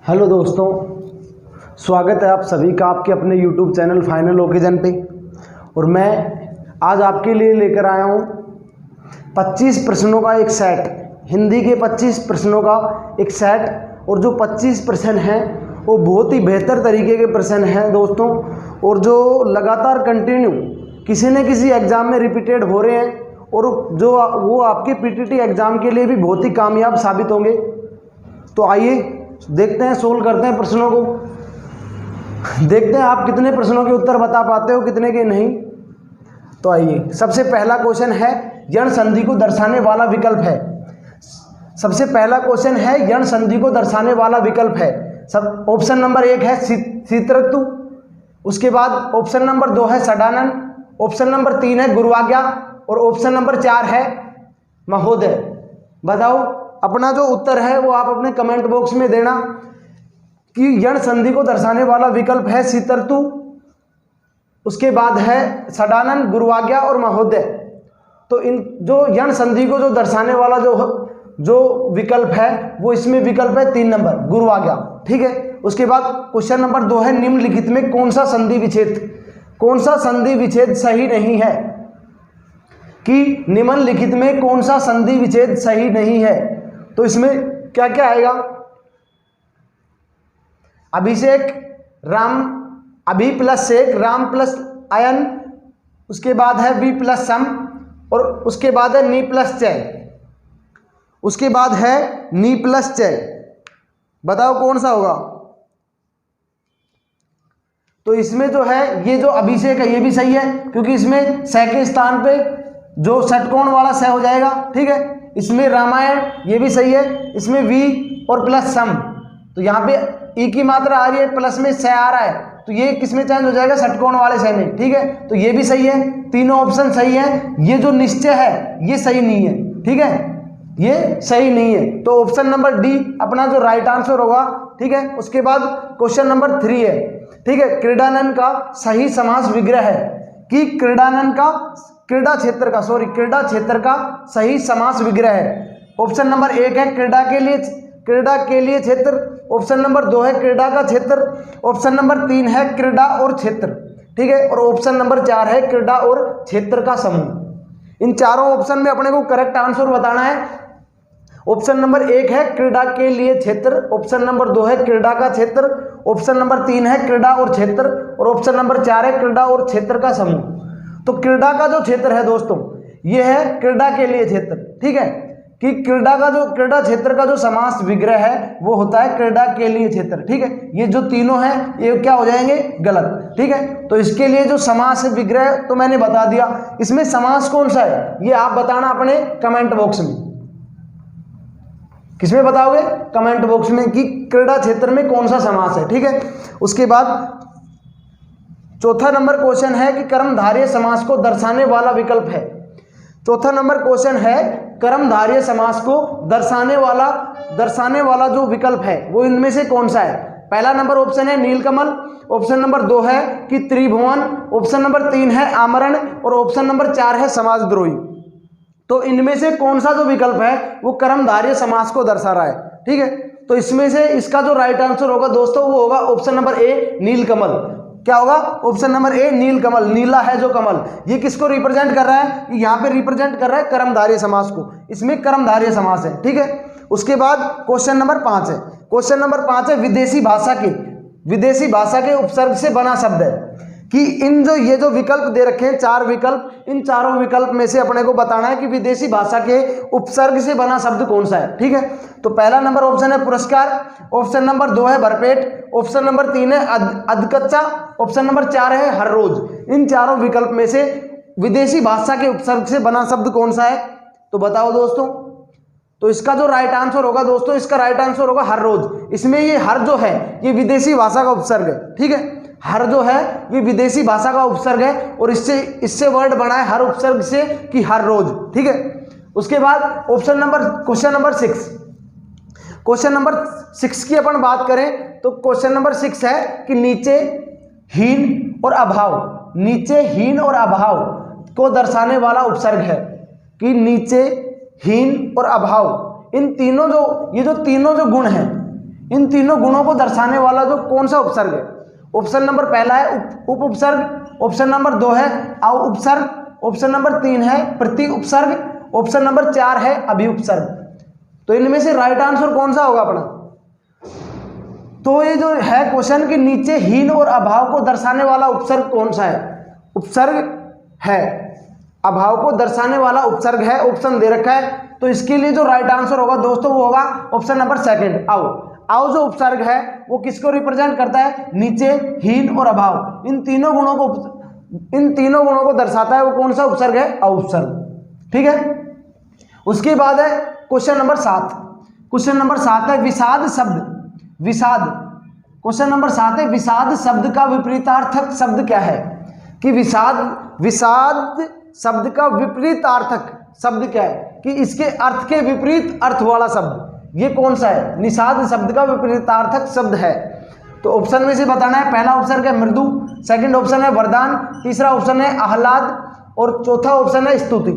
Hello दोस्तों, स्वागत है आप सभी का आपके अपने YouTube चैनल फाइनल ओकेजन पे। और मैं आज आपके लिए लेकर आया हूँ 25 प्रश्नों का एक सेट, हिंदी के 25 प्रश्नों का एक सेट। और जो 25 प्रश्न हैं वो बहुत ही बेहतर तरीके के प्रश्न हैं दोस्तों, और जो लगातार कंटिन्यू किसी न किसी एग्ज़ाम में रिपीटेड हो रहे हैं, और जो वो आपके पीटीटी एग्ज़ाम के लिए भी बहुत ही कामयाब साबित होंगे। तो आइए देखते हैं, सोल्व करते हैं प्रश्नों को, देखते हैं आप कितने प्रश्नों के उत्तर बता पाते हो, कितने के नहीं। तो आइए, सबसे पहला क्वेश्चन है यण संधि को दर्शाने वाला विकल्प है। सबसे पहला क्वेश्चन है यण संधि को दर्शाने वाला विकल्प है। सब ऑप्शन नंबर 1 है शीतऋतु, उसके बाद ऑप्शन नंबर 2 है षडानन, ऑप्शन नंबर 3 है गुरुआज्ञा, और ऑप्शन नंबर 4 है महोदय। बताओ अपना जो उत्तर है वो आप अपने कमेंट बॉक्स में देना कि यण संधि को दर्शाने वाला विकल्प है शीतऋतु, उसके बाद है षडानन, गुरुआज्ञा और महोदय। तो इन जो यण संधि को जो दर्शाने वाला जो विकल्प है वो इसमें विकल्प है 3 नंबर गुरुआज्ञा। ठीक है। उसके बाद क्वेश्चन नंबर 2 है निम्नलिखित में कौन सा संधि विच्छेद सही नहीं है, कि निम्नलिखित में कौन सा संधि विच्छेद सही नहीं है। तो इसमें क्या क्या आएगा? अभिषेक राम, अभि प्लस शेख, राम प्लस अयन, उसके बाद है वी प्लस सम, और उसके बाद है नी प्लस चय, उसके बाद है नी प्लस चय। बताओ कौन सा होगा? तो इसमें जो है ये जो अभिषेक है ये भी सही है, क्योंकि इसमें स के स्थान पे जो षटकोण वाला स हो जाएगा। ठीक है। इसमें रामायण ये भी सही है, इसमें वी और प्लस सम, तो यहाँ पे ई की मात्रा आ रही है, प्लस में स आ रहा है, तो ये किसमें चेंज हो जाएगा? षटकोण वाले स में। ठीक है। तो ये भी सही है, तीनों ऑप्शन सही है। ये जो निश्चय है ये सही नहीं है। ठीक है, ये सही नहीं है। तो ऑप्शन नंबर डी अपना जो राइट आंसर होगा। ठीक है। उसके बाद क्वेश्चन नंबर 3 है। ठीक है, क्रीडानंद का सही समास विग्रह है, कि क्रीडानंद का क्रीड़ा क्षेत्र का सही समास विग्रह है। ऑप्शन नंबर 1 है क्रीड़ा के लिए क्षेत्र, ऑप्शन नंबर 2 है क्रीड़ा का क्षेत्र, ऑप्शन नंबर 3 है क्रीड़ा और क्षेत्र। ठीक है। और ऑप्शन नंबर 4 है क्रीड़ा और क्षेत्र का समूह। इन चारों ऑप्शन में अपने को करेक्ट आंसर बताना है। ऑप्शन नंबर 1 है क्रीड़ा के लिए क्षेत्र, ऑप्शन नंबर 2 है क्रीड़ा का क्षेत्र, ऑप्शन नंबर 3 है क्रीड़ा और क्षेत्र, और ऑप्शन नंबर 4 है क्रीड़ा और क्षेत्र का समूह। तो क्रीड़ा का जो क्षेत्र है दोस्तों ये है क्रीड़ा के लिए क्षेत्र। ठीक है, कि क्रीड़ा क्षेत्र का जो समास विग्रह है वो होता है क्रीड़ा के लिए क्षेत्र। ठीक है। ये जो तीनों हैं ये क्या हो जाएंगे? गलत। ठीक है। तो इसके लिए जो समास विग्रह तो मैंने बता दिया, इसमें समास कौन सा है ये आप बताना अपने कमेंट बॉक्स में। किसमें बताओगे? कमेंट बॉक्स में, कि क्रीड़ा क्षेत्र में कौन सा समास है। ठीक है। उसके बाद चौथा नंबर क्वेश्चन है कि कर्मधारय समास को दर्शाने वाला विकल्प है। चौथा नंबर क्वेश्चन है कर्मधारय समास को दर्शाने वाला जो विकल्प है वो इनमें से कौन सा है? पहला नंबर ऑप्शन है नीलकमल, ऑप्शन नंबर 2 है कि त्रिभुवन, ऑप्शन नंबर 3 है आमरण, और ऑप्शन नंबर 4 है समाजद्रोही। तो इनमें से कौन सा जो विकल्प है वो कर्मधारय समास को दर्शा रहा है? ठीक है। तो इसमें से इसका जो राइट आंसर होगा दोस्तों वो होगा ऑप्शन नंबर ए नीलकमल। क्या होगा? ऑप्शन नंबर ए नीलकमल, नीला है जो कमल। ये किसको रिप्रेजेंट कर रहा है? यहाँ पे रिप्रेजेंट कर रहा है कर्मधारय समास को, इसमें कर्मधारय समास है। ठीक है। उसके बाद क्वेश्चन नंबर 5 है। क्वेश्चन नंबर 5 है विदेशी भाषा के उपसर्ग से बना शब्द है, कि ये जो विकल्प दे रखे हैं 4 विकल्प, इन चारों विकल्प में से अपने को बताना है कि विदेशी भाषा के उपसर्ग से बना शब्द कौन सा है। ठीक है। तो पहला नंबर ऑप्शन है पुरस्कार, ऑप्शन नंबर 2 है भरपेट, ऑप्शन नंबर 3 है अधकच्चा, ऑप्शन नंबर 4 है हर रोज। इन चारों विकल्प में से विदेशी भाषा के उपसर्ग से बना शब्द कौन सा है? तो बताओ दोस्तों। तो इसका जो राइट आंसर होगा दोस्तों, इसका राइट आंसर होगा हर रोज। इसमें ये हर जो है ये विदेशी भाषा का उपसर्ग है। ठीक है। हर जो है ये विदेशी भाषा का उपसर्ग है, और इससे वर्ड बना है हर उपसर्ग से कि हर रोज। ठीक है। उसके बाद क्वेश्चन नंबर 6 की अपन बात करें तो क्वेश्चन नंबर 6 है कि नीचे हीन और अभाव को दर्शाने वाला उपसर्ग है, कि नीचे हीन और अभाव इन तीनों जो तीनों जो गुण हैं इन तीनों गुणों को दर्शाने वाला जो कौन सा उपसर्ग है? ऑप्शन नंबर पहला है उप उपसर्ग, ऑप्शन नंबर 2 है अव उपसर्ग, ऑप्शन नंबर 3 है प्रति उपसर्ग, ऑप्शन नंबर 4 है अभि उपसर्ग। तो इनमें से राइट आंसर कौन सा होगा अपना? तो ये जो है क्वेश्चन के नीचे हीन और अभाव को दर्शाने वाला उपसर्ग कौन सा है? उपसर्ग है, अभाव को दर्शाने वाला उपसर्ग है, ऑप्शन दे रखा है। तो इसके लिए जो राइट आंसर होगा दोस्तों वो होगा ऑप्शन नंबर 2 अव। अव जो उपसर्ग है वो किसको रिप्रेजेंट करता है? नीचे हीन और अभाव, इन तीनों गुणों को दर्शाता है। वो कौन सा उपसर्ग है? अव उपसर्ग। ठीक है, उसके बाद है क्वेश्चन नंबर 7। क्वेश्चन नंबर 7 है विषाद शब्द। विषाद, क्वेश्चन नंबर 7 है विषाद शब्द का विपरीतार्थक शब्द क्या है? कि विषाद शब्द का विपरीतार्थक शब्द क्या है? कि इसके अर्थ के विपरीत अर्थ वाला शब्द ये कौन सा है? निषाद शब्द का विपरीतार्थक शब्द है। तो ऑप्शन में से बताना है। पहला ऑप्शन है मृदु, सेकंड ऑप्शन है वरदान, तीसरा ऑप्शन है आह्लाद और चौथा ऑप्शन है स्तुति।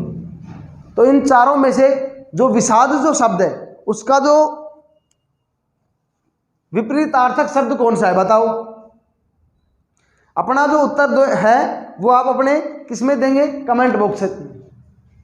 तो इन चारों में से जो विषाद जो शब्द है उसका जो विपरीतार्थक शब्द कौन सा है बताओ? अपना जो उत्तर है वो आप अपने किसमें देंगे? कमेंट बॉक्स से।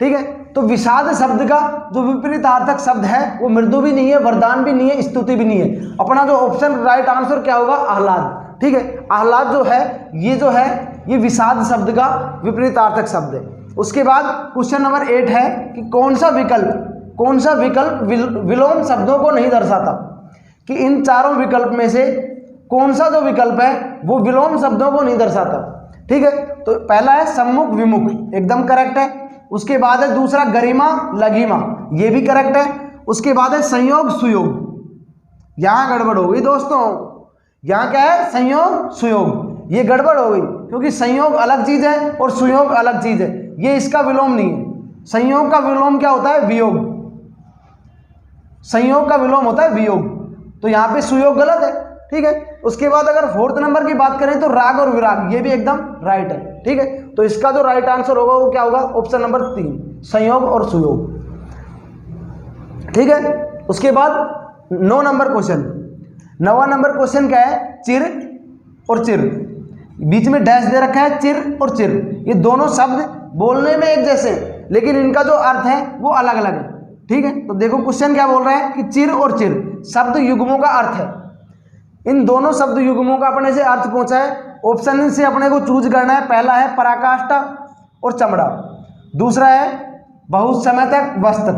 ठीक है, तो विषाद शब्द का जो विपरीतार्थक शब्द है वो मृदु भी नहीं है, वरदान भी नहीं है, स्तुति भी नहीं है। अपना जो ऑप्शन राइट आंसर क्या होगा? आह्लाद। ठीक है, आह्लाद जो है ये विषाद शब्द का विपरीतार्थक शब्द है। उसके बाद क्वेश्चन नंबर 8 है कि कौन सा विकल्प विलोम शब्दों को नहीं दर्शाता? कि इन चारों विकल्प में से कौन सा जो विकल्प है वो विलोम शब्दों को नहीं दर्शाता? ठीक है, तो पहला है सम्मुख विमुख, एकदम करेक्ट है। उसके बाद है दूसरा गरिमा लघिमा, ये भी करेक्ट है। उसके बाद है संयोग सुयोग, यहां गड़बड़ हो गई दोस्तों। यहां क्या है? संयोग सुयोग, ये गड़बड़ हो गई क्योंकि संयोग अलग चीज है और सुयोग अलग चीज है, ये इसका विलोम नहीं है। संयोग का विलोम क्या होता है? वियोग। संयोग का विलोम होता है वियोग, तो यहां पे सुयोग गलत है। ठीक है, उसके बाद अगर 4th नंबर की बात करें तो राग और विराग, ये भी एकदम राइट है। ठीक है, तो इसका जो राइट आंसर होगा वो क्या होगा? ऑप्शन नंबर 3 संयोग और सुयोग। ठीक है, उसके बाद 9 नंबर क्वेश्चन। 9वां नंबर क्वेश्चन क्या है? चिर और चिर, बीच में डैश दे रखा है। चिर और चिर ये दोनों शब्द बोलने में एक जैसे लेकिन इनका जो अर्थ है वो अलग अलग है। ठीक है, तो देखो क्वेश्चन क्या बोल रहा है कि चिर और चिर शब्द युग्मों का अर्थ है। इन दोनों शब्द युग्मों का अपने से अर्थ पूछा है, ऑप्शन से अपने को चूज करना है। पहला है पराकाष्ठा और चमड़ा, दूसरा है बहुत समय तक वस्त्र,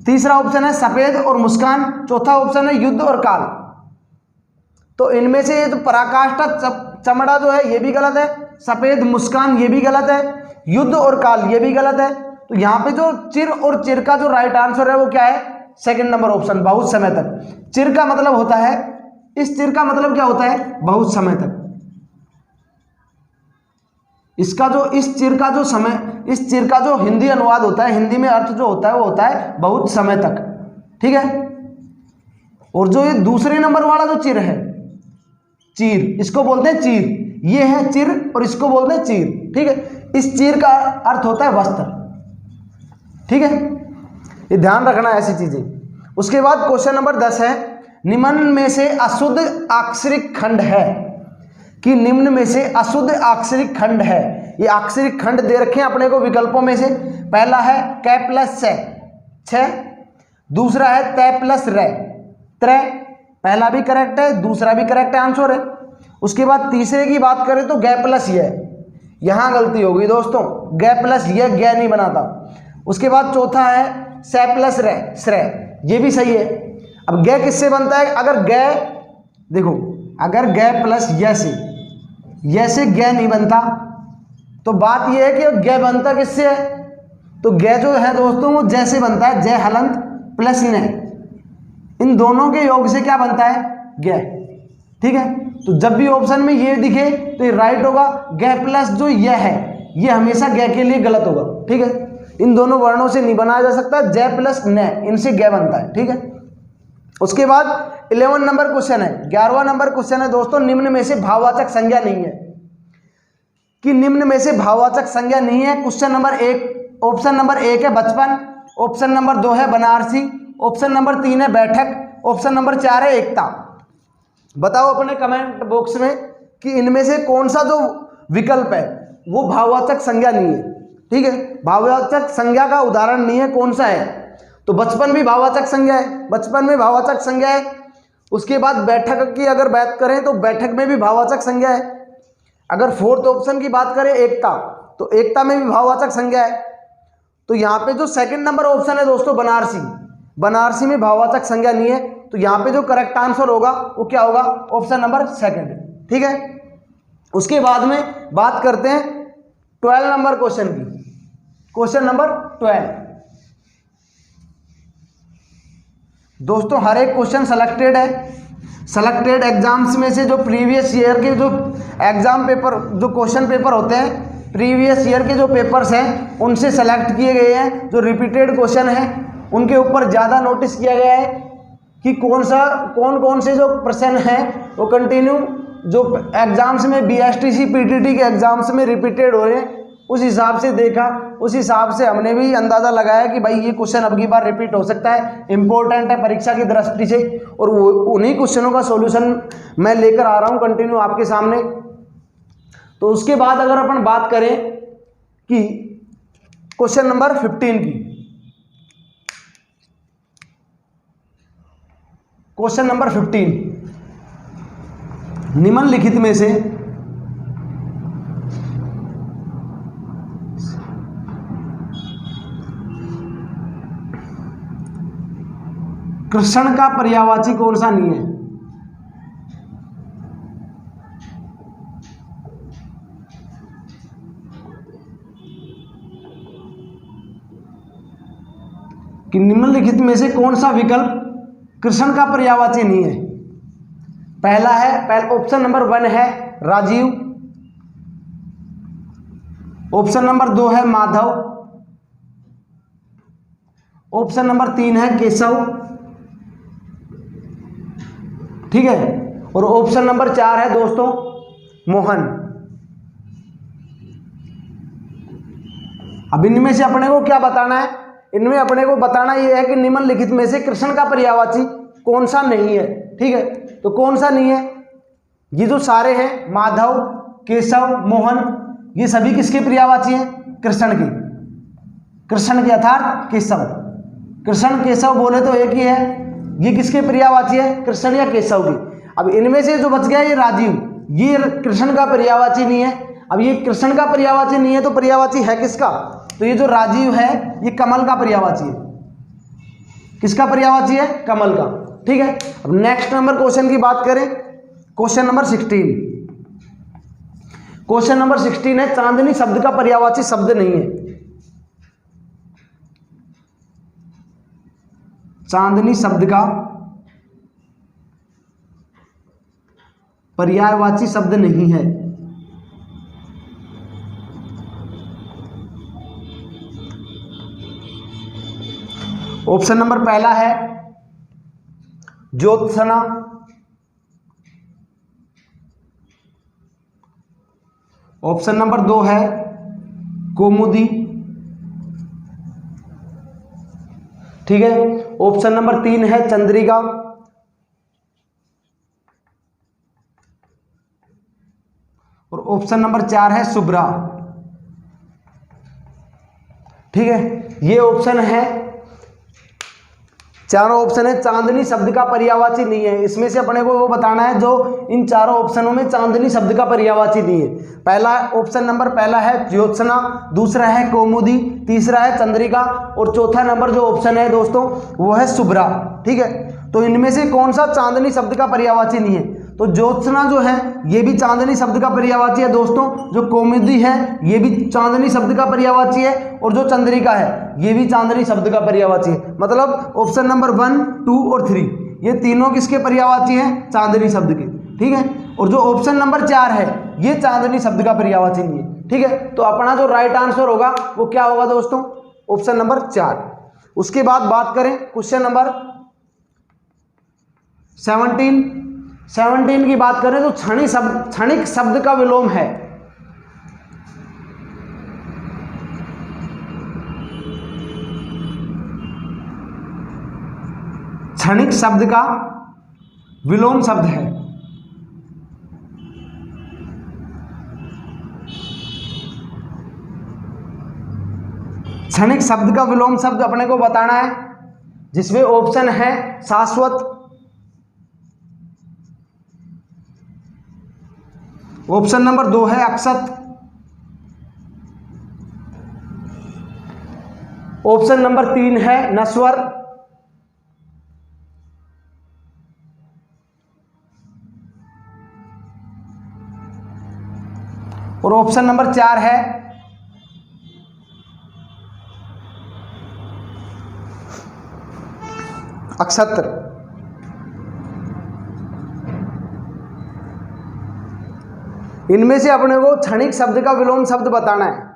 तीसरा ऑप्शन है सफेद और मुस्कान, चौथा ऑप्शन है युद्ध और काल। तो इनमें से ये जो पराकाष्ठा चमड़ा जो है ये भी गलत है, सफेद मुस्कान ये भी गलत है, युद्ध और काल ये भी गलत है। तो यहाँ पे जो चिर और चिर का जो राइट आंसर है वो क्या है? 2nd नंबर ऑप्शन बहुत समय तक। चिर का मतलब होता है, इस चिर का मतलब क्या होता है? बहुत समय तक। इसका जो इस चिर का जो हिंदी अनुवाद होता है, हिंदी में अर्थ जो होता है वो होता है बहुत समय तक। ठीक है, और जो ये दूसरे नंबर वाला जो चिर है, चीर, इसको बोलते हैं चीर, ये है चिर और इसको बोलते हैं चीर। ठीक है, इस चीर का अर्थ होता है वस्त्र। ठीक है, ये ध्यान रखना ऐसी चीजें। उसके बाद क्वेश्चन नंबर 10 है निम्न में से अशुद्ध अक्षरिक खंड है। कि निम्न में से अशुद्ध अक्षरिक खंड है। ये अक्षरिक खंड दे रखे हैं अपने को विकल्पों में से। पहला है कै प्लस छ, दूसरा है तय प्लस रे त्रै, पहला भी करेक्ट है, दूसरा भी करेक्ट आंसर है। उसके बाद तीसरे की बात करें तो गै प्लस ये, यहां गलती हो गई दोस्तों, गै प्लस ये गै नहीं बनाता। उसके बाद चौथा है सै प्लस रे श्रय, ये भी सही है। अब गै किससे बनता है? अगर गै देखो, अगर गै प्लस ये से गै नहीं बनता तो बात यह है कि गै बनता किससे है? तो गै जो है दोस्तों वो जैसे बनता है, जय हलंत प्लस न, इन दोनों के योग से क्या बनता है? गै। ठीक है, तो जब भी ऑप्शन में ये दिखे तो ये राइट होगा। गै प्लस जो यह है ये हमेशा गै के लिए गलत होगा। ठीक है, इन दोनों वर्णों से नहीं बनाया जा सकता, जय प्लस न, इनसे गै बनता है। ठीक है, उसके बाद 11 नंबर क्वेश्चन है, 11वां नंबर क्वेश्चन है दोस्तों, निम्न में से भाववाचक संज्ञा नहीं है। कि निम्न में से भाववाचक संज्ञा नहीं है। क्वेश्चन नंबर 1, ऑप्शन नंबर 1 है बचपन, ऑप्शन नंबर 2 है बनारसी, ऑप्शन नंबर 3 है बैठक, ऑप्शन नंबर 4 है एकता। बताओ अपने कमेंट बॉक्स में कि इनमें से कौन सा जो विकल्प है वो भाववाचक संज्ञा नहीं है। ठीक है, भाववाचक संज्ञा का उदाहरण नहीं है, कौन सा है? तो बचपन भी भाववाचक संज्ञा है, बचपन में भाववाचक संज्ञा है। उसके बाद बैठक की अगर बात करें तो बैठक में भी भाववाचक संज्ञा है। अगर फोर्थ ऑप्शन की बात करें एकता, तो एकता में भी भाववाचक संज्ञा है। तो यहाँ पे जो सेकंड नंबर ऑप्शन है दोस्तों बनारसी, बनारसी में भाववाचक संज्ञा नहीं है। तो यहाँ पे जो करेक्ट आंसर होगा वो क्या होगा? Option number second. ठीक है, उसके बाद में बात करते हैं 12 नंबर क्वेश्चन की। क्वेश्चन नंबर 12 दोस्तों, हर एक क्वेश्चन सेलेक्टेड है। सेलेक्टेड एग्जाम्स में से जो प्रीवियस ईयर के जो एग्जाम पेपर, जो क्वेश्चन पेपर होते हैं, प्रीवियस ईयर के जो पेपर्स हैं उनसे सेलेक्ट किए गए हैं। जो रिपीटेड क्वेश्चन हैं उनके ऊपर ज़्यादा नोटिस किया गया है कि कौन कौन से जो प्रश्न हैं वो कंटिन्यू जो एग्जाम्स में BSTC PTT के एग्जाम्स में रिपीटेड हो रहे हैं, उस हिसाब से देखा, उस हिसाब से हमने भी अंदाज़ा लगाया कि भाई ये क्वेश्चन अब की बार रिपीट हो सकता है, इंपॉर्टेंट है परीक्षा की दृष्टि से। और वो उन्हीं क्वेश्चनों का सॉल्यूशन मैं लेकर आ रहा हूँ कंटिन्यू आपके सामने। तो उसके बाद अगर अपन बात करें कि क्वेश्चन नंबर 15 की, क्वेश्चन नंबर 15, निम्नलिखित में से कृष्ण का पर्यायवाची कौन सा नहीं है? कि निम्नलिखित में से कौन सा विकल्प कृष्ण का पर्यायवाची नहीं है? पहला ऑप्शन नंबर 1 है राजीव, ऑप्शन नंबर 2 है माधव, ऑप्शन नंबर 3 है केशव, ठीक है, और ऑप्शन नंबर 4 है दोस्तों मोहन। अब इनमें से अपने को क्या बताना है? इनमें अपने को बताना यह है कि निम्नलिखित में से कृष्ण का पर्यायवाची कौन सा नहीं है। ठीक है, तो कौन सा नहीं है? ये जो सारे हैं माधव, केशव, मोहन, ये सभी किसके पर्यायवाची हैं? कृष्ण के, कृष्ण के अर्थात केशव। कृष्ण केशव बोले तो एक ही है, ये किसके पर्यायवाची है? कृष्ण या केशव के। अब इनमें से जो बच गया ये राजीव, ये कृष्ण का पर्यायवाची नहीं है। अब ये कृष्ण का पर्यायवाची नहीं है तो पर्यायवाची है किसका? तो ये जो राजीव है ये कमल का पर्यायवाची है। किसका पर्यायवाची है? कमल का। ठीक है, अब नेक्स्ट नंबर क्वेश्चन की बात करें, क्वेश्चन नंबर 16। क्वेश्चन नंबर 16 है चांदनी शब्द का पर्यायवाची शब्द नहीं है। चांदनी शब्द का पर्यायवाची शब्द नहीं है। ऑप्शन नंबर पहला है ज्योत्सना, ऑप्शन नंबर 2 है कौमुदी, ठीक है, ऑप्शन नंबर 3 है चंद्रिका, और ऑप्शन नंबर 4 है शुभ्रा। ठीक है, ये ऑप्शन है, चारों ऑप्शन है चांदनी शब्द का पर्यायवाची नहीं है। इसमें से अपने को वो बताना है जो इन चारों ऑप्शनों में चांदनी शब्द का पर्यायवाची नहीं है। पहला ऑप्शन नंबर पहला है ज्योत्सना, दूसरा है कौमुदी, तीसरा है चंद्रिका, और चौथा नंबर जो ऑप्शन है दोस्तों वो है शुभ्रा। ठीक है, तो इनमें से कौन सा चांदनी शब्द का पर्यायवाची नहीं है? तो ज्योत्सना जो है ये भी चांदनी शब्द का पर्यायवाची है दोस्तों, जो कौमुदी है ये भी चांदनी शब्द का पर्यायवाची है, और जो चंद्रिका है ये भी चांदनी शब्द का पर्यायवाची है। मतलब ऑप्शन नंबर 1, 2 और 3 ये तीनों किसके पर्यायवाची हैं? चांदनी शब्द के। ठीक है, और जो ऑप्शन नंबर 4 है ये चांदनी शब्द का पर्यायवाची नहीं है। ठीक है, तो अपना जो राइट आंसर होगा वो क्या होगा दोस्तों? Option number 4। उसके बाद बात करें क्वेश्चन नंबर 17 की बात करें तो क्षणिक शब्द का विलोम है। क्षणिक शब्द का विलोम शब्द है। क्षणिक शब्द का विलोम शब्द अपने को बताना है, जिसमें ऑप्शन है शाश्वत, ऑप्शन नंबर 2 है अक्षत, ऑप्शन नंबर 3 है नश्वर, और ऑप्शन नंबर 4 है अक्षत्र। इनमें से अपने को क्षणिक शब्द का विलोम शब्द बताना है।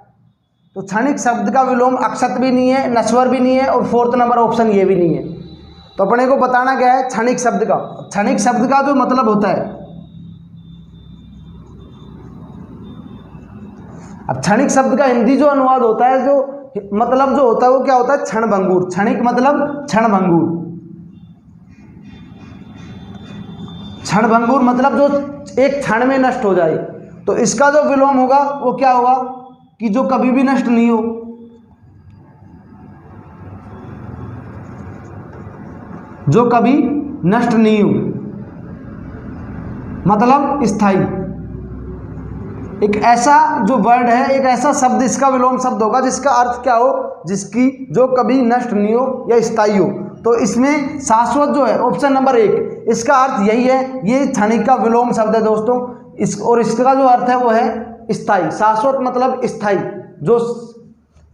तो क्षणिक शब्द का विलोम अक्षत भी नहीं है, नश्वर भी नहीं है, और 4th नंबर ऑप्शन ये भी नहीं है। तो अपने को बताना क्या है क्षणिक शब्द का। क्षणिक शब्द का जो मतलब होता है, अब क्षणिक शब्द का हिंदी जो अनुवाद होता है, जो मतलब जो होता है वो क्या होता है, क्षणभंगुर। क्षणिक मतलब क्षणभंगुर। क्षणभंगुर मतलब जो एक क्षण में नष्ट हो जाए। तो इसका जो विलोम होगा वो क्या होगा कि जो कभी भी नष्ट नहीं हो। जो कभी नष्ट नहीं हो मतलब स्थायी। एक ऐसा जो वर्ड है, एक ऐसा शब्द इसका विलोम शब्द होगा जिसका अर्थ क्या हो, जिसकी जो कभी नष्ट नहीं हो या स्थायी हो। तो इसमें शाश्वत जो है ऑप्शन नंबर 1, इसका अर्थ यही है, ये क्षणिक का विलोम शब्द है दोस्तों। और इसका जो अर्थ है वो है स्थायी। शाश्वत मतलब स्थायी,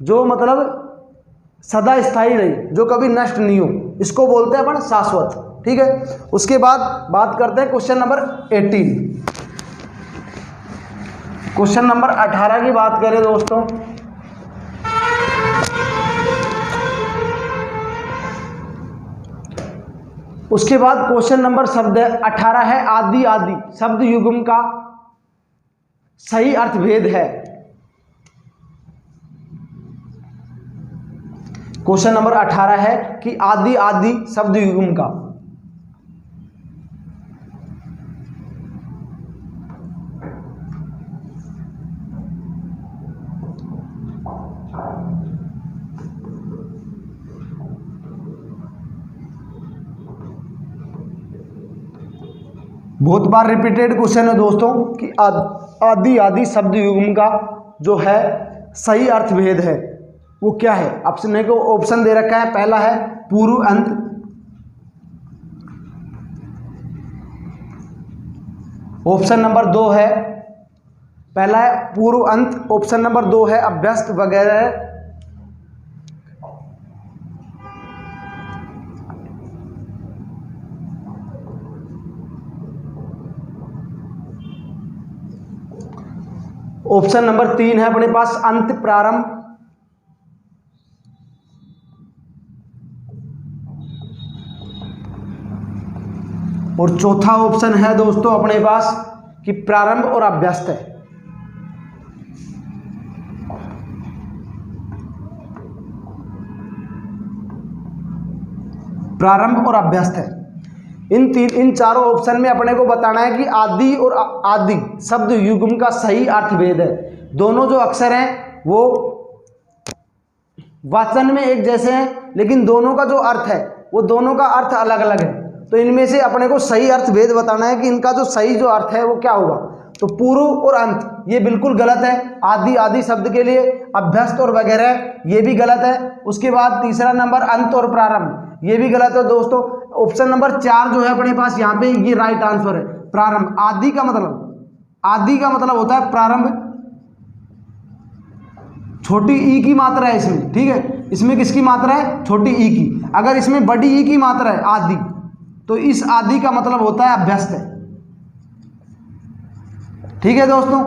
जो मतलब सदा स्थायी रही, जो कभी नष्ट नहीं हो, इसको बोलते हैं अपन शाश्वत। ठीक है, उसके बाद बात करते हैं क्वेश्चन नंबर 18। क्वेश्चन नंबर 18 की बात करें दोस्तों, उसके बाद क्वेश्चन नंबर शब्द 18 है आदि। आदि शब्द युग्म का सही अर्थभेद है। क्वेश्चन नंबर 18 है कि आदि आदि शब्द युग्म का बहुत बार रिपीटेड क्वेश्चन है दोस्तों कि आदि आदि शब्द युग्म का जो है सही अर्थभेद है वो क्या है। ऑप्शन को ऑप्शन दे रखा है, पहला है पूर्व अंत, ऑप्शन नंबर 2 है, पहला है पूर्व अंत, ऑप्शन नंबर 2 है अभ्यस्त वगैरह, ऑप्शन नंबर 3 है अपने पास अंत प्रारंभ, और चौथा ऑप्शन है दोस्तों अपने पास कि प्रारंभ और अभ्यस्त है। प्रारंभ और अभ्यस्त है। इन चारों ऑप्शन में अपने को बताना है कि आदि और आदि शब्द युग्म का सही अर्थभेद है। दोनों जो अक्षर हैं वो वाचन में एक जैसे हैं, लेकिन दोनों का जो अर्थ है वो दोनों का अर्थ अलग अलग है। तो इनमें से अपने को सही अर्थभेद बताना है कि इनका जो सही जो अर्थ है वो क्या होगा। तो पूर्व और अंत ये बिल्कुल गलत है आदि आदि शब्द के लिए। अभ्यस्त और वगैरह ये भी गलत है। उसके बाद तीसरा नंबर अंत और प्रारंभ ये भी गलत है दोस्तों। ऑप्शन नंबर 4 जो है अपने पास यहाँ पे ये राइट आंसर है। प्रारंभ आदि का मतलब होता है प्रारंभ। छोटी ई की मात्रा है इसमें, ठीक है, इसमें किसकी मात्रा है, छोटी ई की। अगर इसमें बड़ी ई की मात्रा है आदि, तो इस आदि का मतलब होता है अभ्यस्त है। ठीक है दोस्तों,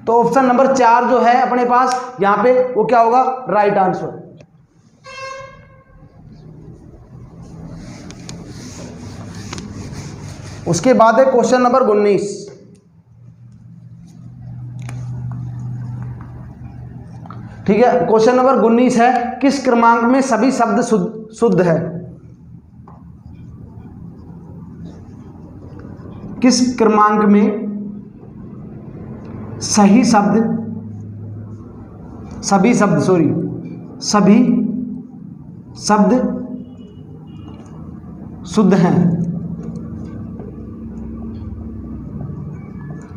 तो ऑप्शन नंबर 4 जो है अपने पास यहां पे वो क्या होगा, राइट आंसर। उसके बाद है क्वेश्चन नंबर 19। ठीक है, क्वेश्चन नंबर 19 है किस क्रमांक में सभी शब्द शुद्ध है। किस क्रमांक में सही शब्द सभी शब्द सभी शब्द शुद्ध हैं।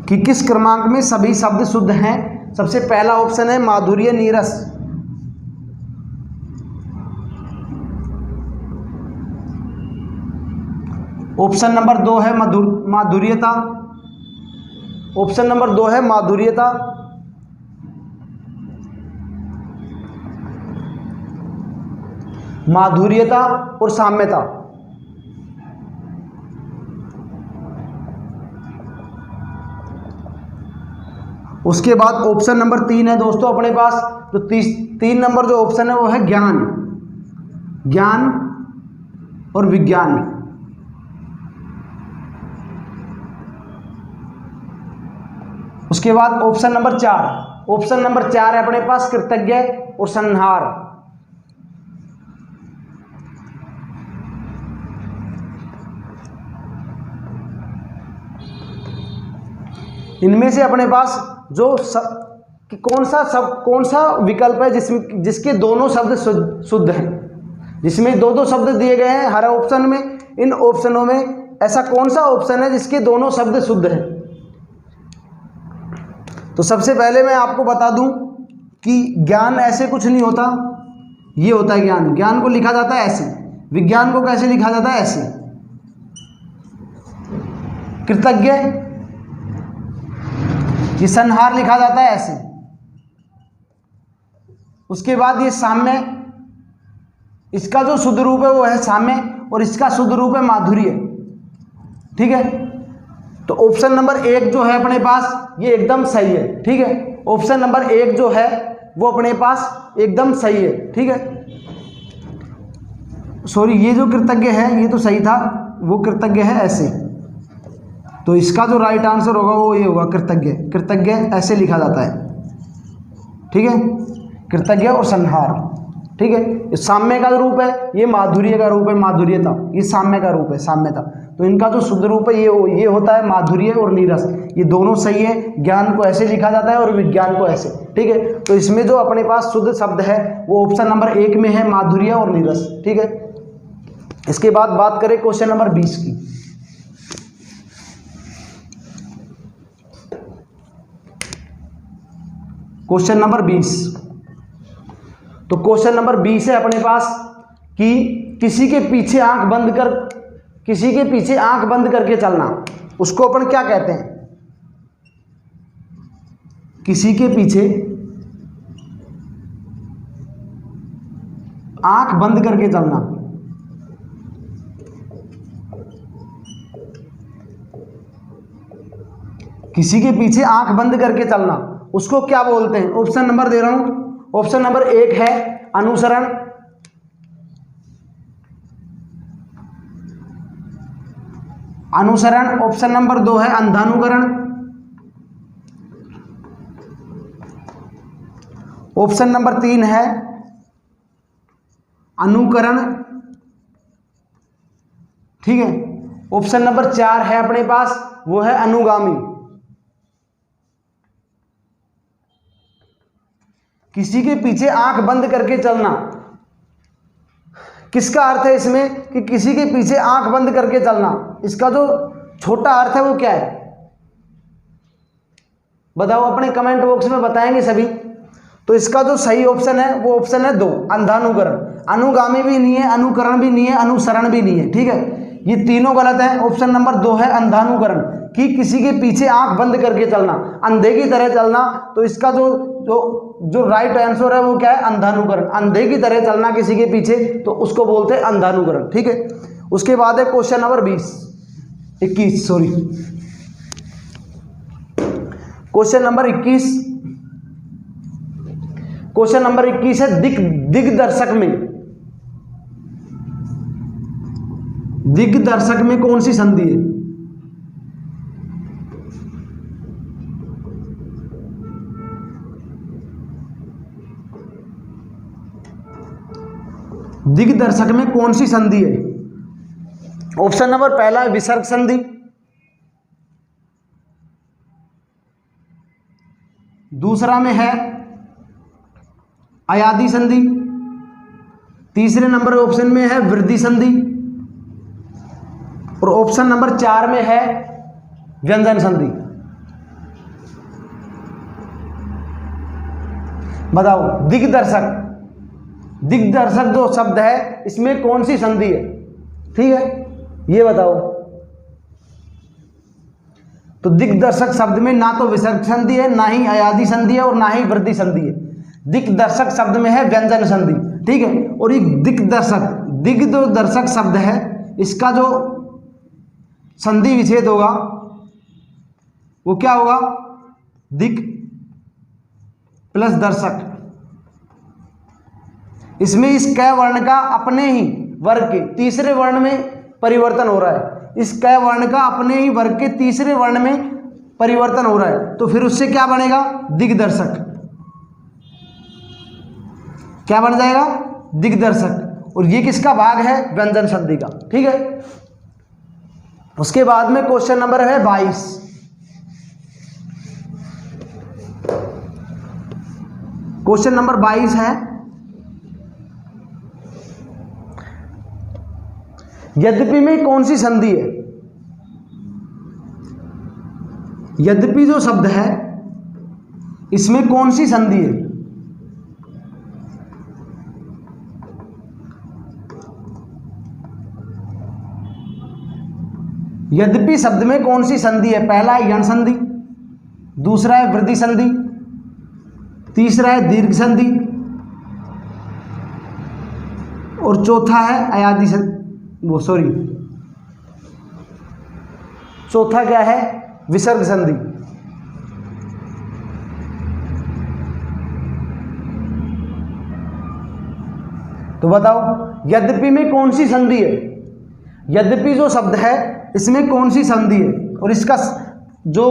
कि किस क्रमांक में सभी शब्द शुद्ध हैं? सबसे पहला ऑप्शन है माधुर्य नीरस। ऑप्शन नंबर 2 है माधुर्यता। ऑप्शन नंबर 2 है माधुर्यता। माधुर्यता और साम्यता। उसके बाद ऑप्शन नंबर 3 है दोस्तों अपने पास, तो 3 नंबर जो ऑप्शन है वो है ज्ञान। ज्ञान और विज्ञान। उसके बाद ऑप्शन नंबर 4, ऑप्शन नंबर 4 है अपने पास कृतज्ञ और संहार। इनमें से अपने पास जो कौन सा विकल्प है जिसके दोनों शब्द शुद्ध हैं? जिसमें दो शब्द दिए गए हैं हर ऑप्शन में, इन ऑप्शनों में ऐसा कौन सा ऑप्शन है जिसके दोनों शब्द शुद्ध हैं? तो सबसे पहले मैं आपको बता दूं कि ज्ञान ऐसे कुछ नहीं होता, ये होता है ज्ञान। ज्ञान को लिखा जाता है ऐसे। विज्ञान को कैसे लिखा जाता है? ऐसे। कृतज्ञ, ये संहार लिखा जाता है ऐसे। उसके बाद ये साम्य, इसका जो शुद्ध रूप है वो है साम्य और इसका शुद्ध रूप है माधुर्य। ठीक है, तो ऑप्शन नंबर 1 जो है अपने पास ये एकदम सही है। ठीक है, ऑप्शन नंबर 1 जो है वो अपने पास एकदम सही है। ठीक है, सॉरी, ये जो कृतज्ञ है ये तो सही था, वो कृतज्ञ है ऐसे। तो इसका जो राइट आंसर होगा वो ये होगा कृतज्ञ। कृतज्ञ ऐसे लिखा जाता है। ठीक है, कृतज्ञ और संहार। ठीक है, ये साम्य का रूप है, ये माधुर्य का रूप है, माधुर्यता। ये साम्य का रूप है, साम्यता। तो इनका जो शुद्ध रूप है ये होता है माधुर्य और नीरस। ये दोनों सही है। ज्ञान को ऐसे लिखा जाता है और विज्ञान को ऐसे। ठीक है, तो इसमें जो अपने पास शुद्ध शब्द है वो ऑप्शन नंबर 1 में है माधुर्य और नीरस। ठीक है, इसके बाद बात करें क्वेश्चन नंबर 20 की। क्वेश्चन नंबर 20, तो क्वेश्चन नंबर 20 है अपने पास कि किसी के पीछे आंख बंद करके चलना, उसको अपन क्या कहते हैं? किसी के पीछे आंख बंद करके चलना, किसी के पीछे आंख बंद करके चलना, उसको क्या बोलते हैं? ऑप्शन नंबर दे रहा हूं। ऑप्शन नंबर 1 है अनुसरण। अनुसरण। ऑप्शन नंबर 2 है अंधानुकरण। ऑप्शन नंबर 3 है अनुकरण। ठीक है, ऑप्शन नंबर 4 है अपने पास वो है अनुगामी। किसी के पीछे आंख बंद करके चलना, किसका अर्थ है इसमें कि किसी के पीछे आंख बंद करके चलना? इसका जो छोटा अर्थ है वो क्या है? बताओ, अपने कमेंट बॉक्स में बताएंगे सभी। तो इसका जो सही ऑप्शन है वो ऑप्शन है 2, अंधानुकरण। अनुगामी भी नहीं है, अनुकरण भी नहीं है, अनुसरण भी नहीं है। ठीक है, ये तीनों गलत है। ऑप्शन नंबर 2 है अंधानुकरण, कि किसी के पीछे आंख बंद करके चलना, अंधे की तरह चलना। तो इसका जो राइट आंसर है वो क्या है? अंधानुकरण। अंधे की तरह चलना किसी के पीछे, तो उसको बोलते हैं अंधानुकरण। ठीक है, उसके बाद है question number 21 sorry, question number 21। Question number 21 है दिग्दर्शक में कौन सी संधि है? दिग्दर्शक में कौन सी संधि है? ऑप्शन नंबर पहला है विसर्ग संधि। दूसरा में है अयादी संधि। तीसरे नंबर ऑप्शन में है वृद्धि संधि, और ऑप्शन नंबर 4 में है व्यंजन संधि। बताओ दिग्दर्शक, दिग्दर्शक जो शब्द है इसमें कौन सी संधि है? ठीक है, ये बताओ। तो दिग्दर्शक शब्द में ना तो विसर्ग संधि है, ना ही अयादि संधि है, और ना ही वृद्धि संधि है। दिग्दर्शक शब्द में है व्यंजन संधि। ठीक है, और ये दिग्दर्शक, दिग्दर्शक शब्द है, इसका जो संधि विच्छेद होगा वो क्या होगा? दिक् प्लस दर्शक। इसमें इस क वर्ण का अपने ही वर्ग के तीसरे वर्ण में परिवर्तन हो रहा है। इस क वर्ण का अपने ही वर्ग के तीसरे वर्ण में परिवर्तन हो रहा है, तो फिर उससे क्या बनेगा? दिग्दर्शक। क्या बन जाएगा? दिग्दर्शक। और ये किसका भाग है? व्यंजन संधि का। ठीक है, उसके बाद में क्वेश्चन नंबर है 22। क्वेश्चन नंबर 22 है, यद्यपि में कौन सी संधि है? यद्यपि जो शब्द है इसमें कौन सी संधि है? यद्यपि शब्द में कौन सी संधि है? पहला है यण संधि, दूसरा है वृद्धि संधि, तीसरा है दीर्घ संधि, और चौथा है अयादि संधि। चौथा क्या है? विसर्ग संधि। तो बताओ यद्यपि में कौन सी संधि है? यद्यपि जो शब्द है इसमें कौन सी संधि है, और इसका जो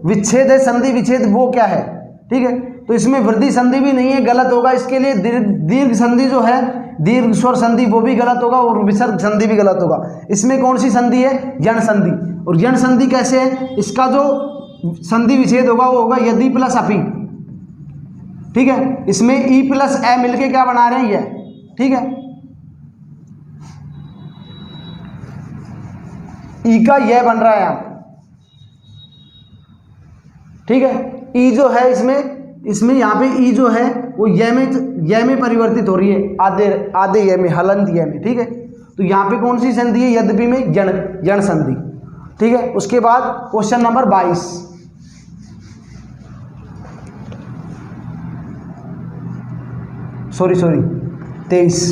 विच्छेद है, संधि विच्छेद, वो क्या है? ठीक है, तो इसमें वृद्धि संधि भी नहीं है, गलत होगा। इसके लिए दीर्घ संधि जो है, दीर्घ स्वर संधि, वो भी गलत होगा, और विसर्ग संधि भी गलत होगा। इसमें कौन सी संधि है? यण संधि। और यण संधि कैसे है? इसका जो संधि विच्छेद होगा वो होगा यदि प्लस अपि। ठीक है, इसमें ई प्लस ए मिलके क्या बना रहे हैं? यह। ठीक है, ई का यह बन रहा है यहां। ठीक है, ई जो है इसमें यहाँ पे ई जो है वो यह में परिवर्तित हो रही है, आधे यह में, हलंत यह में। ठीक है, तो यहाँ पे कौन सी संधि है? यद्यपि में यण संधि। ठीक है, उसके बाद question number 22। Sorry 23।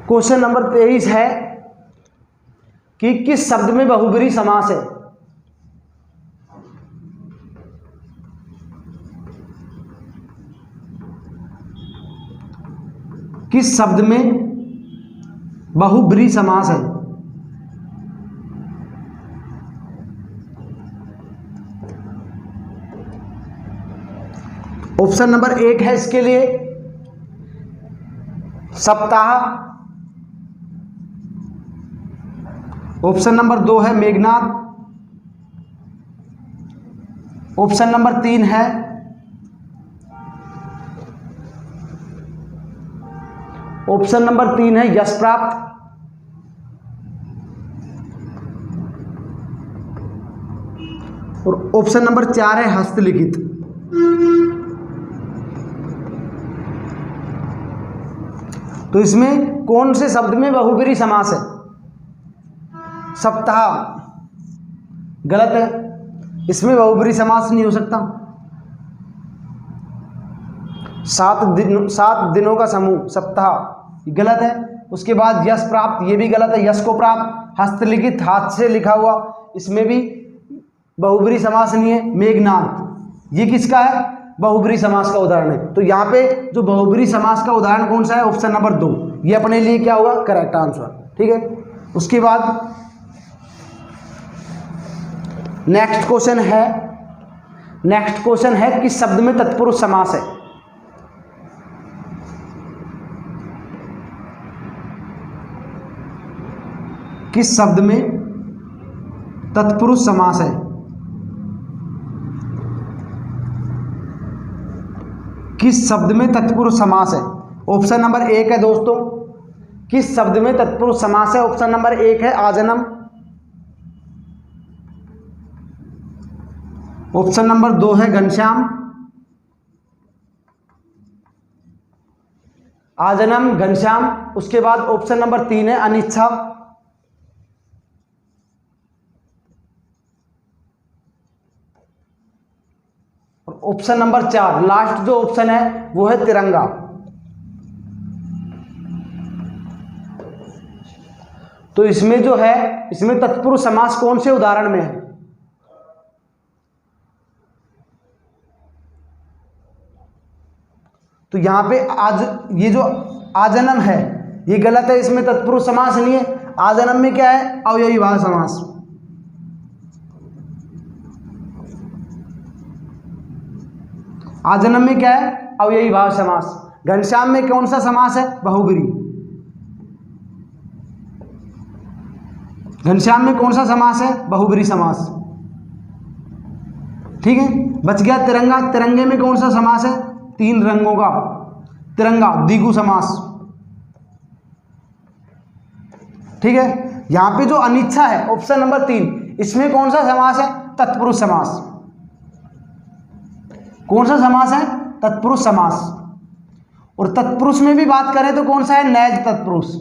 Question number 23 है कि किस शब्द में बहुब्रीहि समास है? किस शब्द में बहुब्रीहि समास है? ऑप्शन नंबर 1 है इसके लिए सप्ताह, ऑप्शन नंबर 2 है मेघनाद, ऑप्शन नंबर 3 है यश प्राप्त, और ऑप्शन नंबर 4 है हस्तलिखित। तो इसमें कौन से शब्द में बहुब्रीहि समास है? सप्ताह गलत है, इसमें बहुब्रीहि समास नहीं हो सकता। 7 दिनों का समूह, सप्ताह, गलत है। उसके बाद यश प्राप्त, ये भी गलत है, यश को प्राप्त। हस्तलिखित, हाथ से लिखा हुआ, इसमें भी बहुब्रीहि समास नहीं है। मेघनाद, ये किसका है? बहुब्रीहि समास का उदाहरण है। तो यहाँ पे जो बहुब्रीहि समास का उदाहरण कौन सा है? ऑप्शन नंबर 2, ये अपने लिए क्या होगा? Correct answer. ठीक है, उसके बाद नेक्स्ट क्वेश्चन है किस शब्द में तत्पुरुष समास है? किस शब्द में तत्पुरुष समास है? किस शब्द में तत्पुरुष समास है? ऑप्शन नंबर 1 है दोस्तों, किस शब्द में तत्पुरुष समास है? ऑप्शन नंबर 1 है आजन्म। ऑप्शन नंबर 2 है घनश्याम। आजन्म, घनश्याम। उसके बाद ऑप्शन नंबर 3 है अनिच्छा। और ऑप्शन नंबर 4 लास्ट जो ऑप्शन है वो है तिरंगा। तो इसमें जो है, इसमें तत्पुरुष समास कौन से उदाहरण में है? तो यहां पे आज ये जो आजन्म है ये गलत है, इसमें तत्पुरुष समास नहीं है। आजन्म में क्या है? अवयवी भाव समास। आजन्म में क्या है? अवयवी भाव समास। घनश्याम में कौन सा समास है? बहुब्री। घनश्याम में कौन सा समास है? बहुब्री समास। ठीक है, बच गया तिरंगा। तिरंगे में कौन सा समास है? 3 रंगों का तिरंगा, द्विगु समास। ठीक है, यहां पे जो अनिच्छा है ऑप्शन नंबर 3, इसमें कौन सा समास है? तत्पुरुष समास। कौन सा समास है? तत्पुरुष समास। और तत्पुरुष में भी बात करें तो कौन सा है? नैज तत्पुरुष।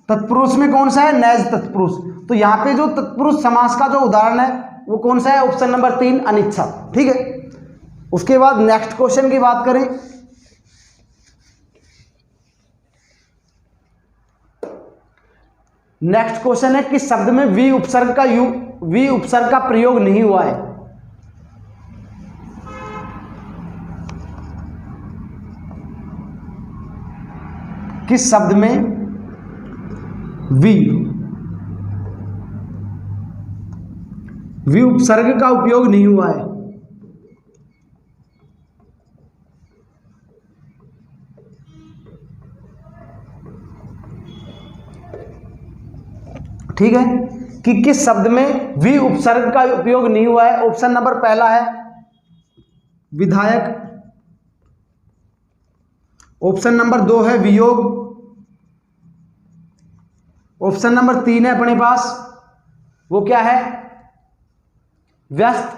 तत्पुरुष में कौन सा है? नैज तत्पुरुष। तो यहां पे जो तत्पुरुष समास का जो उदाहरण है वो कौन सा है? ऑप्शन नंबर 3 अनिच्छा। ठीक है, उसके बाद नेक्स्ट क्वेश्चन की बात करें। नेक्स्ट क्वेश्चन है किस शब्द में वी उपसर्ग का प्रयोग नहीं हुआ है? किस शब्द में वी उपसर्ग का उपयोग नहीं हुआ है? ठीक है, कि किस शब्द में वी उपसर्ग का उपयोग नहीं हुआ है? ऑप्शन नंबर पहला है विधायक। ऑप्शन नंबर 2 है वियोग। ऑप्शन नंबर 3 है अपने पास, वो क्या है? व्यस्त।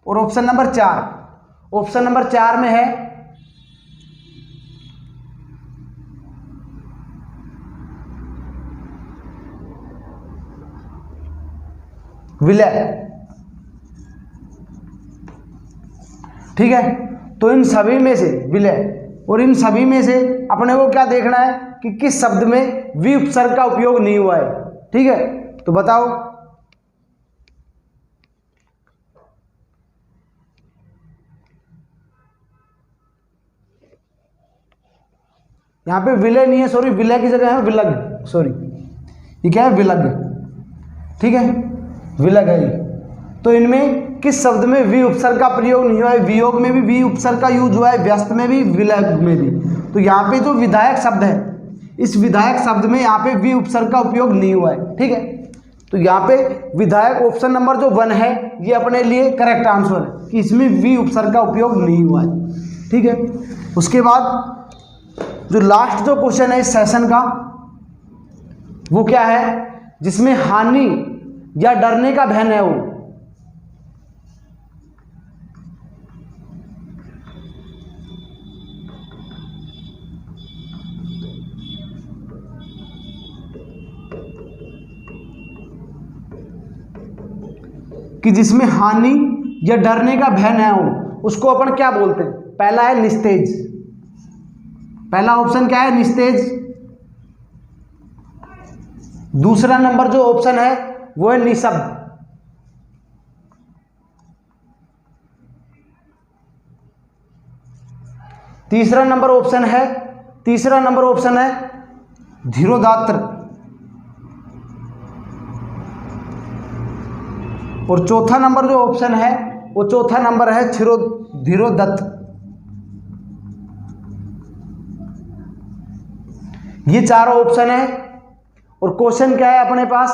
और ऑप्शन नंबर 4 में है विलय। ठीक है, तो इन सभी में से विलय और इन सभी में से अपने को क्या देखना है कि किस शब्द में वी उपसर्ग का उपयोग नहीं हुआ है। ठीक है, तो बताओ। यहां पे विलय नहीं है, सॉरी, विलय की जगह है विलग। सॉरी, ये क्या है? विलग। ठीक है, विलग है ये। तो इनमें किस शब्द में वी उपसर्ग का प्रयोग नहीं हुआ है? वियोग में भी वी उपसर्ग का यूज हुआ है, व्यस्त में भी, विलग में भी। तो यहाँ पे जो विधायक शब्द है, इस विधायक शब्द में यहाँ पे वी उपसर्ग का उपयोग नहीं हुआ है। ठीक है, तो यहाँ पे विधायक ऑप्शन नंबर जो 1 है ये अपने लिए करेक्ट आंसर है कि इसमें वी उपसर्ग का उपयोग नहीं हुआ है। ठीक है, उसके बाद जो लास्ट जो क्वेश्चन है इस सेशन का वो क्या है? जिसमें हानि या डरने का भय है वो। कि जिसमें हानि या डरने का भय न हो उसको अपन क्या बोलते हैं? पहला है निस्तेज। पहला ऑप्शन क्या है? निस्तेज। दूसरा नंबर जो ऑप्शन है वो है निशब्द। तीसरा नंबर ऑप्शन है धीरोदात्र। और चौथा नंबर जो ऑप्शन है वो चौथा नंबर है धीरोदत्त। ये चारों ऑप्शन है। और क्वेश्चन क्या है अपने पास?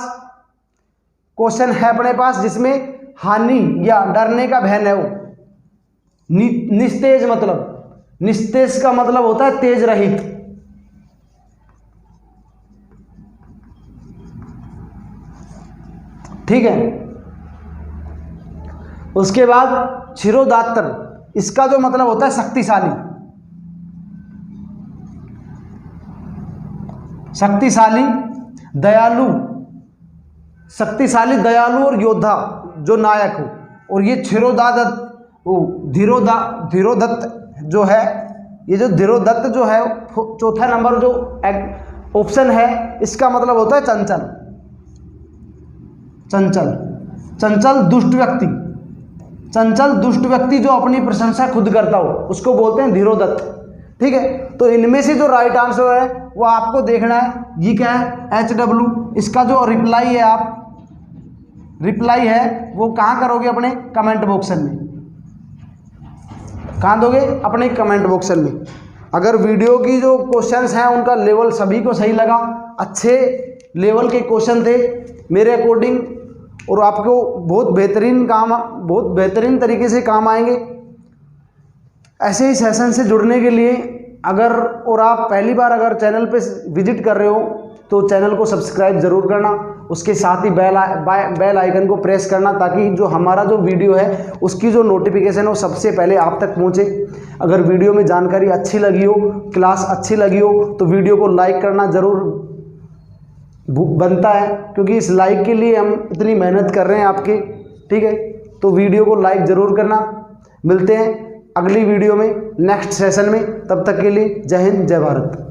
क्वेश्चन है अपने पास जिसमें हानि या डरने का भय न हो। निस्तेज मतलब, निस्तेज का मतलब होता है तेज रहित। ठीक है। उसके बाद क्षीरोदात्तर, इसका जो मतलब होता है शक्तिशाली, शक्तिशाली, दयालु, शक्तिशाली, दयालु और योद्धा जो नायक हो। और ये क्षीरोदात्त, धीरोदत्त जो है, ये जो धीरोदत्त जो है, चौथा नंबर जो ऑप्शन है, इसका मतलब होता है चंचल, चंचल, चंचल दुष्ट व्यक्ति, चंचल दुष्ट व्यक्ति जो अपनी प्रशंसा खुद करता हो उसको बोलते हैं धीरोदत्त। ठीक है। तो इनमें से जो राइट आंसर है वो आपको देखना है, ये क्या है, HW। इसका जो रिप्लाई है, आप रिप्लाई है वो कहाँ करोगे, अपने कमेंट बॉक्स में। कहाँ दोगे, अपने कमेंट बॉक्स में। अगर वीडियो की जो क्वेश्चंस हैं उनका लेवल सभी को सही लगा, अच्छे लेवल के क्वेश्चन थे मेरे अकॉर्डिंग, और आपको बहुत बेहतरीन तरीके से काम आएंगे। ऐसे ही सेशन से जुड़ने के लिए अगर, और आप पहली बार अगर चैनल पे विजिट कर रहे हो तो चैनल को सब्सक्राइब ज़रूर करना, उसके साथ ही बेल आइकन को प्रेस करना, ताकि जो हमारा जो वीडियो है उसकी जो नोटिफिकेशन है वो सबसे पहले आप तक पहुँचे। अगर वीडियो में जानकारी अच्छी लगी हो, क्लास अच्छी लगी हो, तो वीडियो को लाइक करना ज़रूर बनता है, क्योंकि इस लाइक के लिए हम इतनी मेहनत कर रहे हैं आपके। ठीक है। तो वीडियो को लाइक ज़रूर करना। मिलते हैं अगली वीडियो में, नेक्स्ट सेशन में। तब तक के लिए जय हिंद, जय भारत।